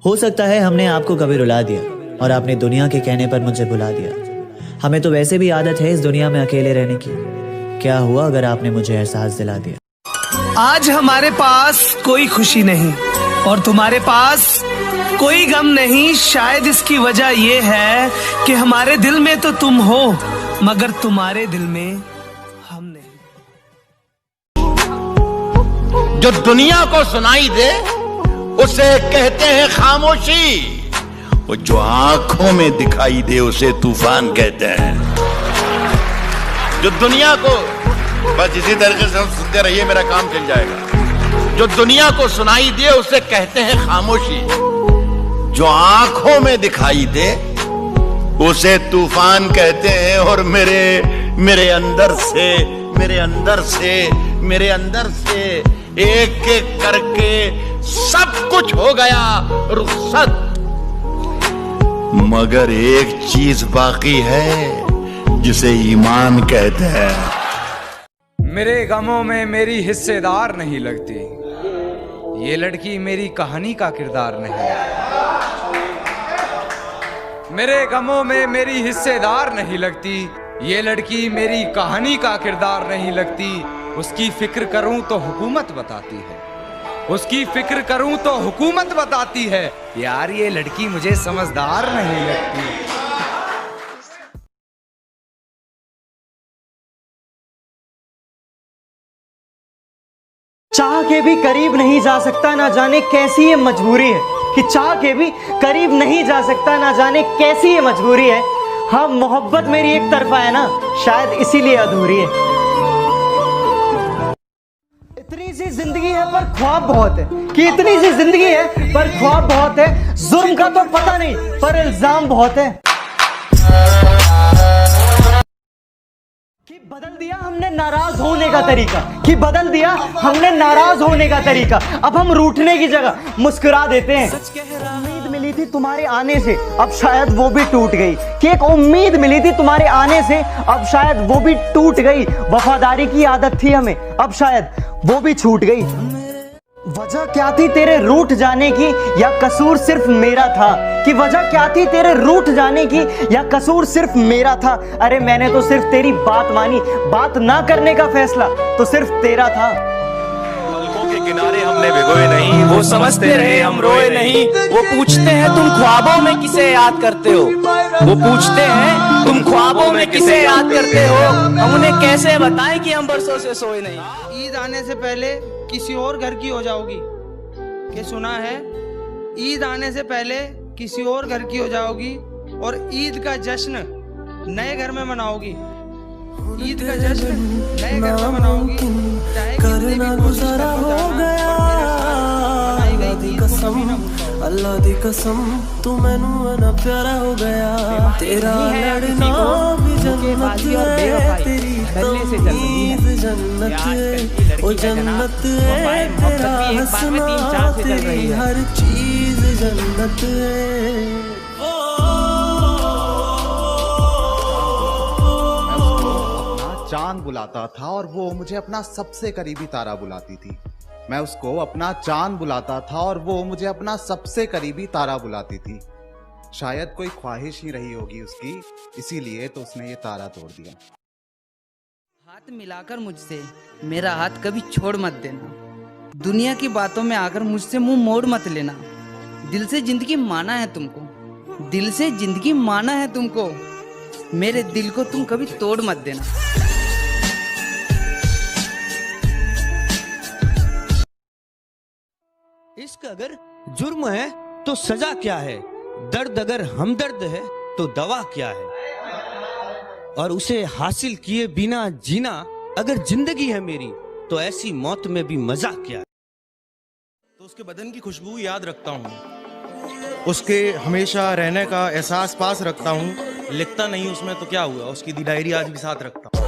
हो सकता है हमने आपको कभी रुला दिया और आपने दुनिया के कहने पर मुझे बुला दिया। हमें तो वैसे भी आदत है इस दुनिया में अकेले रहने की। क्या हुआ अगर आपने मुझे एहसास दिला दिया। आज हमारे पास कोई खुशी नहीं और तुम्हारे पास कोई गम नहीं। शायद इसकी वजह ये है कि हमारे दिल में तो तुम हो मगर तुम्हारे दिल में हम नहीं। जो दुनिया को सुनाई दे उसे कहते हैं खामोशी, वो जो आंखों में दिखाई दे उसे तूफान कहते हैं। जो दुनिया को, बस इसी तरीके से हम सुनते रहिए, मेरा काम चल जाएगा। जो दुनिया को सुनाई दे उसे कहते हैं खामोशी, जो आंखों में दिखाई दे उसे तूफान कहते हैं। और मेरे अंदर से एक एक करके सब कुछ हो गया रुखसत, मगर एक चीज बाकी है जिसे ईमान कहते हैं। मेरे गमों में मेरी हिस्सेदार नहीं लगती, ये लड़की मेरी कहानी का किरदार नहीं। मेरे गमों में मेरी हिस्सेदार नहीं लगती, ये लड़की मेरी कहानी का किरदार नहीं लगती। उसकी फिक्र करूं तो हुकूमत बताती है, उसकी फिक्र करूं तो हुकूमत बताती है। यार ये लड़की मुझे समझदार नहीं लगती। चाह के भी करीब नहीं जा सकता, ना जाने कैसी ये मजबूरी है कि चाह के भी करीब नहीं जा सकता, ना जाने कैसी ये मजबूरी है। हाँ, मोहब्बत मेरी एक तरफा है ना, शायद इसीलिए अधूरी है। इतनी सी जिंदगी है पर ख्वाब बहुत है, कि इतनी सी जिंदगी है पर ख्वाब बहुत है। जुर्म का तो पता नहीं पर इल्जाम बहुत है। कि बदल दिया हमने नाराज होने का तरीका, कि बदल दिया हमने नाराज होने का तरीका। अब हम रूठने की जगह मुस्कुरा देते हैं। उम्मीद मिली थी तुम्हारे आने से, अब शायद वो भी टूट गई। कि एक उम्मीद मिली थी तुम्हारे आने से, अब शायद वो भी टूट गई। वफादारी की आदत थी हमें, अब शायद वो भी छूट गई। वजह क्या थी तेरे रूठ जाने की, या कसूर सिर्फ मेरा था? कि वजह क्या थी तेरे रूठ जाने की, या कसूर सिर्फ मेरा था? अरे मैंने तो सिर्फ तेरी बात मानी, बात ना करने का फैसला तो सिर्फ तेरा था। पलकों के किनारे हमने भिगोए नहीं, वो समझते रहे हम रोए नहीं। वो पूछते हैं तुम ख्वाबों में किसे याद करते हो, वो पूछते हैं तुम ख्वाबों में किसे याद करते हो। हम उन्हें कैसे बताएं कि हम बरसों से सोए नहीं। ईद आने से पहले किसी और घर की हो जाओगी, कि सुना है ईद आने से पहले किसी और घर की हो जाओगी और ईद का जश्न नए घर में मनाओगी। ईद का जश्न नए घर में मनाओगी, चाहे करना गुजारा हो गया। अल्लाह दी कसम तू मैनू ना प्यारा हो गया। तेरा लड़ना भी जन्नत है, तेरी तमीज़ जन्नत है, ओ जन्नत है। तेरा हंसना तेरी हर चीज जन्नत है। चांद बुलाता था और वो मुझे अपना सबसे करीबी तारा बुलाती थी। मैं उसको अपना चांद बुलाता था और वो मुझे अपना सबसे करीबी तारा बुलाती थी। शायद कोई ख्वाहिश ही रही होगी उसकी, इसीलिए तो उसने ये तारा तोड़ दिया। हाथ मिलाकर मुझसे मेरा हाथ कभी छोड़ मत देना। दुनिया की बातों में आकर मुझसे मुंह मोड़ मत लेना। दिल से जिंदगी माना है तुमको, दिल से जिंदगी माना है तुमको। मेरे दिल को तुम कभी तोड़ मत देना। इश्क अगर जुर्म है तो सजा क्या है, दर्द अगर हमदर्द है तो दवा क्या है, और उसे हासिल किए बिना जीना अगर जिंदगी है मेरी तो ऐसी मौत में भी मजा क्या है। तो उसके बदन की खुशबू याद रखता हूँ, उसके हमेशा रहने का एहसास पास रखता हूँ। लिखता नहीं उसमें तो क्या हुआ, उसकी डायरी आज भी साथ रखता हूँ।